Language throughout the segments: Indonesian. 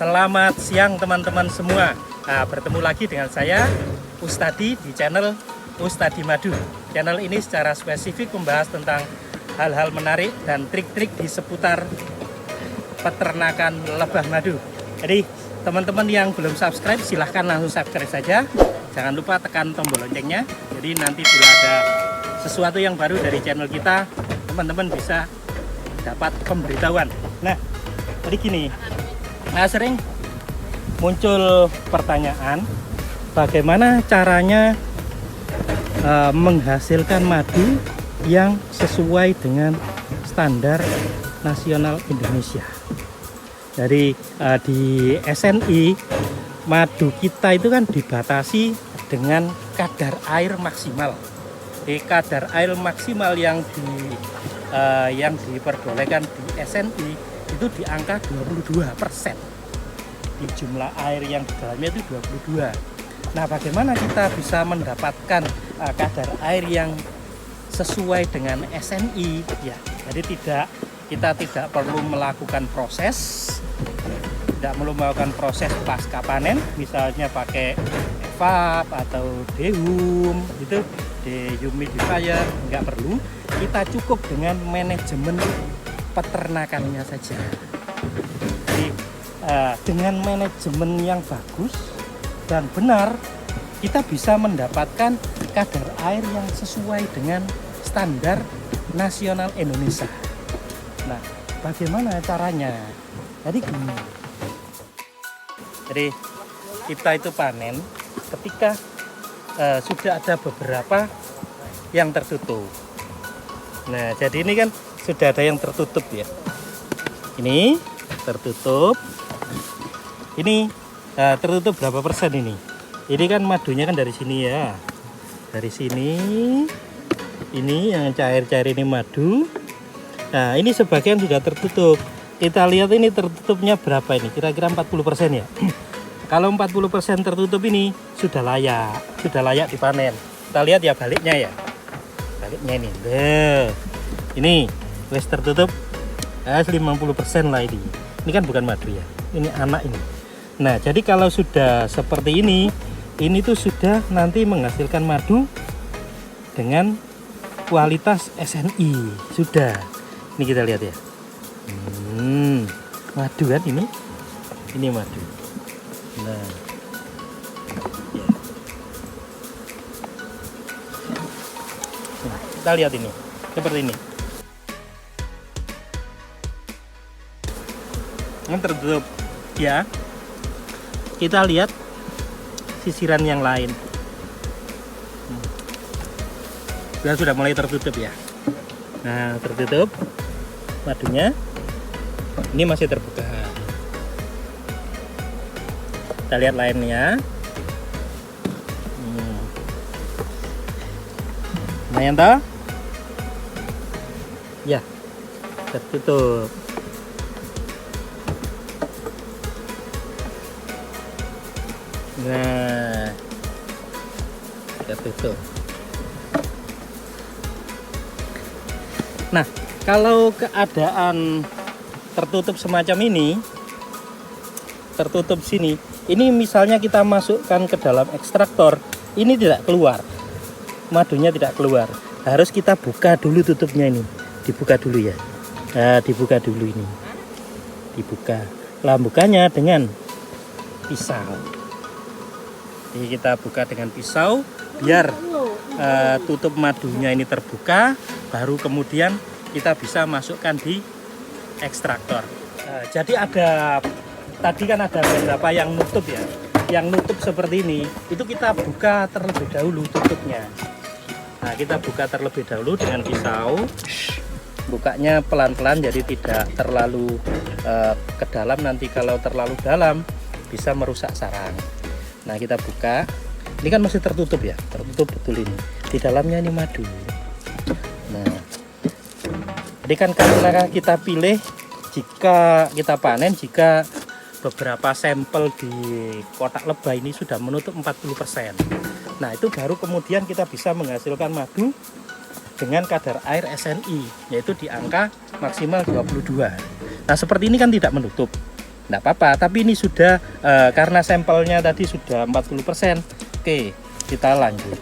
Selamat siang teman-teman semua. Bertemu lagi dengan saya Ustadi di channel Ustadi Madu. Channel ini secara spesifik membahas tentang hal-hal menarik dan trik-trik di seputar peternakan lebah madu. Jadi teman-teman yang belum subscribe silahkan langsung subscribe saja. Jangan lupa tekan tombol loncengnya. Jadi nanti bila ada sesuatu yang baru dari channel kita, teman-teman bisa dapat pemberitahuan. Nah, jadi gini, sering muncul pertanyaan bagaimana caranya menghasilkan madu yang sesuai dengan standar nasional Indonesia. Jadi di SNI madu kita itu kan dibatasi dengan kadar air maksimal. Di kadar air maksimal yang diperbolehkan di SNI itu di angka 22%. Di jumlah air yang di dalamnya itu 22. Nah, bagaimana kita bisa mendapatkan kadar air yang sesuai dengan SNI? Ya, jadi kita tidak perlu melakukan proses, pasca panen, misalnya pakai evap atau dehum, itu dehumidifier, nggak perlu. Kita cukup dengan manajemen peternakannya saja. Jadi, dengan manajemen yang bagus dan benar, kita bisa mendapatkan kadar air yang sesuai dengan standar nasional Indonesia. Nah, bagaimana caranya? Jadi gini. Jadi kita itu panen ketika sudah ada beberapa yang tertutup. Nah, jadi ini kan sudah ada yang tertutup ya. Ini tertutup. Ini tertutup berapa persen ini? Ini kan madunya kan dari sini ya. Dari sini. Ini yang cair-cair ini madu. Nah, ini sebagian sudah tertutup. Kita lihat ini tertutupnya berapa ini? Kira-kira 40% ya. Kalau 40% tertutup ini sudah layak dipanen. Kita lihat ya baliknya ya. Baliknya ini. Ini wes tertutup 50% lah ini. Ini kan bukan madu ya. Ini anak ini. Nah, jadi kalau sudah seperti ini tuh sudah nanti menghasilkan madu dengan kualitas SNI. Sudah. Ini kita lihat ya. Madu kan ini. Ini madu. Nah. Ya. Nah, kita lihat ini. Seperti ini. Ini tertutup ya. Kita lihat sisiran yang lain. Sudah mulai tertutup ya. Nah, tertutup madunya. Ini masih terbuka. Kita lihat lainnya. Lumayan toh? Ya, tertutup. Nah, tertutup. Nah, kalau keadaan tertutup semacam ini, tertutup sini, ini misalnya kita masukkan ke dalam ekstraktor, ini tidak keluar, madunya tidak keluar. Harus kita buka dulu tutupnya ini, dibuka dulu ya. Nah, dibuka dulu ini, dibuka. Lah, bukanya dengan pisau. Jadi kita buka dengan pisau biar tutup madunya ini terbuka, baru kemudian kita bisa masukkan di ekstraktor. Jadi tadi kan ada beberapa yang nutup ya. Yang nutup seperti ini, itu kita buka terlebih dahulu tutupnya. Nah, kita buka terlebih dahulu dengan pisau. Bukanya pelan-pelan jadi tidak terlalu ke dalam, nanti kalau terlalu dalam bisa merusak sarang. Nah, kita buka. Ini kan masih tertutup ya, tertutup betul ini. Di dalamnya ini madu. Nah, jadi kan karena kita pilih jika kita panen, jika beberapa sampel di kotak lebah ini sudah menutup 40%. Nah, itu baru kemudian kita bisa menghasilkan madu dengan kadar air SNI, yaitu di angka maksimal 22. Nah, seperti ini kan tidak menutup. enggak apa-apa, tapi ini sudah karena sampelnya tadi sudah 40%. Oke, kita lanjut.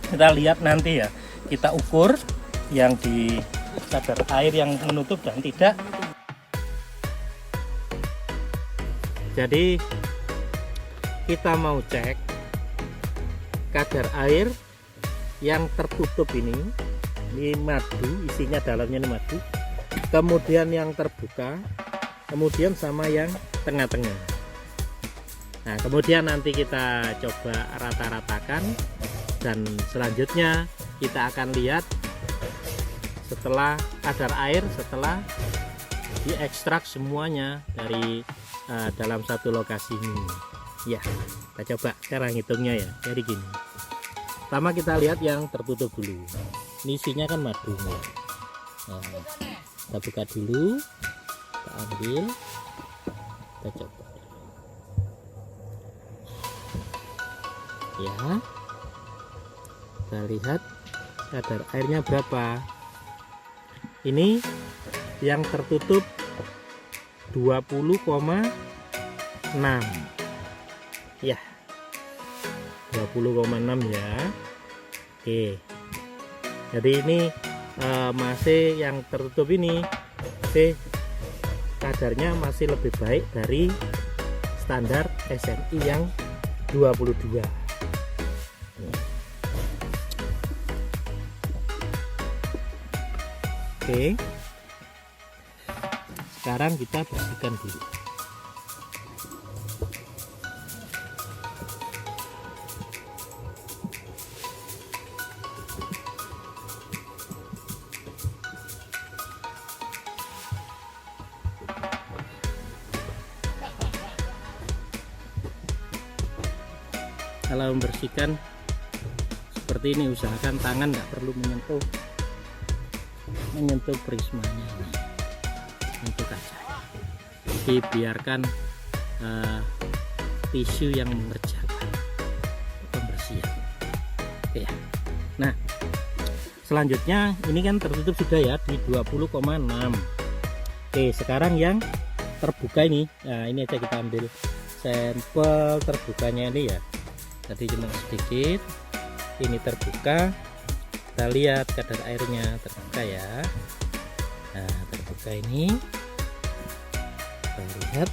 Kita lihat nanti ya, kita ukur yang di kadar air yang menutup dan tidak. Jadi kita mau cek kadar air yang tertutup ini madu, isinya dalamnya ini madu, kemudian yang terbuka, kemudian sama yang tengah-tengah. Nah, kemudian nanti kita coba rata-ratakan, dan selanjutnya kita akan lihat setelah kadar air, setelah diekstrak semuanya dari dalam satu lokasi ini. Ya, kita coba sekarang hitungnya ya. Jadi gini, pertama kita lihat yang tertutup dulu. Ini isinya kan madu. Nah, kita buka dulu, kita ambil, kita coba ya, kita lihat kadar airnya berapa. Ini yang tertutup 20,6 ya, 20,6 ya. Oke, jadi ini masih yang tertutup ini masih kadarnya masih lebih baik dari standar SNI yang 22. Oke, sekarang kita bersihkan dulu. Kalau membersihkan seperti ini, usahakan tangan nggak perlu menyentuh prismanya ini, untuk kaca. Dibiarkan tisu yang mengerjakan pembersihan. Oke ya. Nah, selanjutnya ini kan tertutup sudah ya di 20,6. Oke, sekarang yang terbuka ini, nah ini aja kita ambil sampel terbukanya ini ya. Tadi cuma sedikit, ini terbuka. Kita lihat kadar airnya terbuka ya. Nah, terbuka ini kita lihat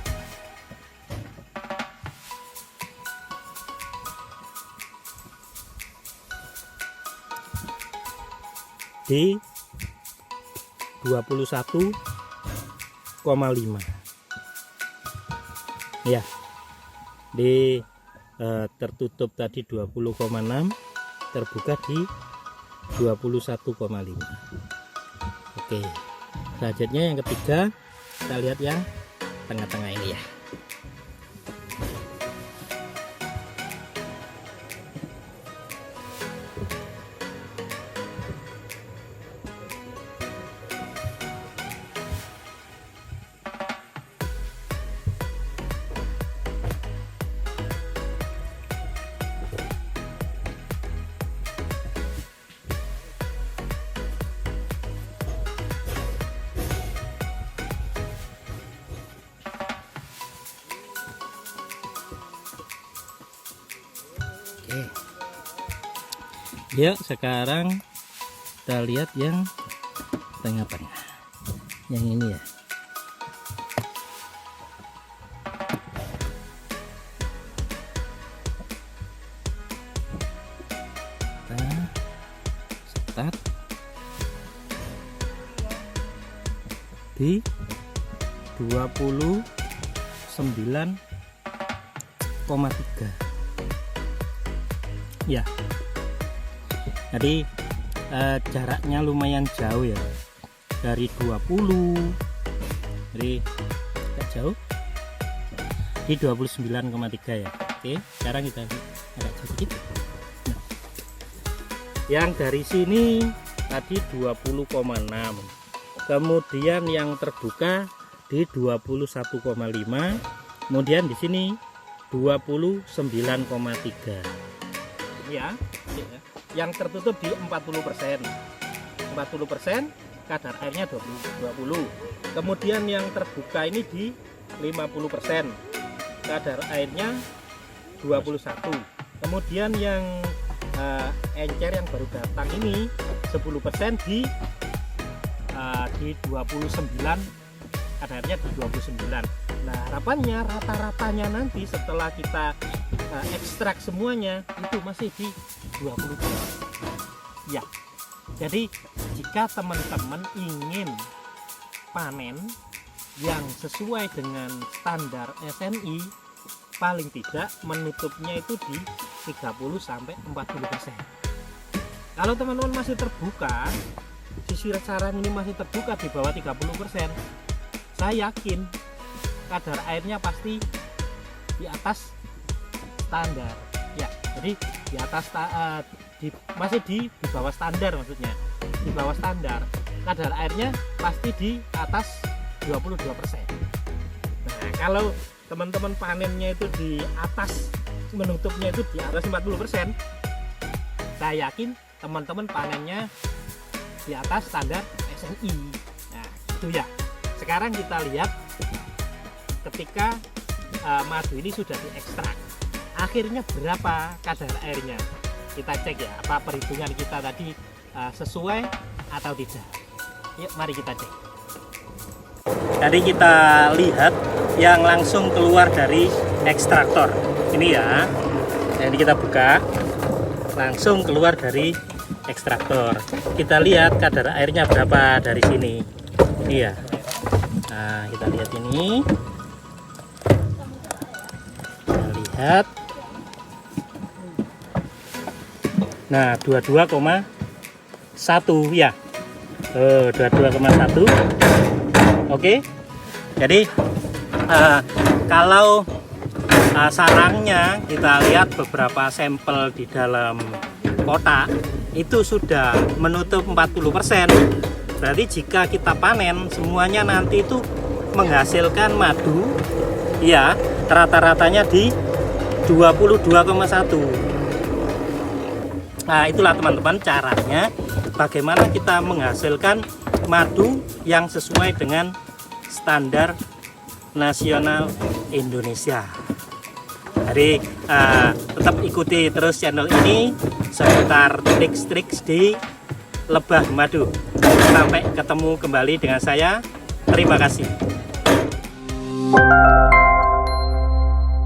di 21,5 ya. Di tertutup tadi 20,6, terbuka di 21,5. Oke, selanjutnya yang ketiga, kita lihat yang tengah-tengah ini ya. Ya, sekarang kita lihat yang tengah-tengah, yang ini ya. Kita start di 29,3 ya. Jadi jaraknya lumayan jauh ya, dari 20, jadi agak jauh di 29,3 ya. Oke, sekarang kita agak sedikit. Nah, yang dari sini tadi 20,6, kemudian yang terbuka di 21,5, kemudian di sini 29,3 ya. Yang tertutup di 40%, kadar airnya 20. Kemudian yang terbuka ini di 50%, kadar airnya 21. Kemudian yang encer yang baru datang ini 10% di 29, kadarnya di 29. Nah, harapannya rata-ratanya nanti setelah kita ekstrak semuanya itu masih di 20%. Ya. Jadi jika teman-teman ingin panen yang sesuai dengan standar SNI, paling tidak menutupnya itu di 30-40%. Kalau teman-teman masih terbuka, sisi sarang ini masih terbuka di bawah 30%, saya yakin kadar airnya pasti di atas standar. Ya, jadi di atas masih di bawah standar, maksudnya di bawah standar. Kadar airnya pasti di atas 22%. Nah, kalau teman-teman panennya itu di atas, menutupnya itu di atas 40%, saya yakin teman-teman panennya di atas standar SNI. Nah, itu ya. Sekarang kita lihat ketika madu ini sudah diekstrak, akhirnya berapa kadar airnya. Kita cek ya, apa perhitungan kita tadi sesuai atau tidak. Yuk, mari kita cek. Tadi kita lihat yang langsung keluar dari ekstraktor ini ya. Jadi kita buka, langsung keluar dari ekstraktor. Kita lihat kadar airnya berapa dari sini. Iya. Nah, kita lihat ini. Kita lihat. Nah, 22,1 ya. 22,1. Oke. Jadi kalau sarangnya kita lihat beberapa sampel di dalam kotak itu sudah menutup 40%. Berarti jika kita panen semuanya nanti itu menghasilkan madu ya rata-ratanya di 22,1. Nah, itulah teman-teman caranya bagaimana kita menghasilkan madu yang sesuai dengan standar nasional Indonesia. Jadi tetap ikuti terus channel ini seputar trik-trik di lebah madu. Sampai ketemu kembali dengan saya. Terima kasih.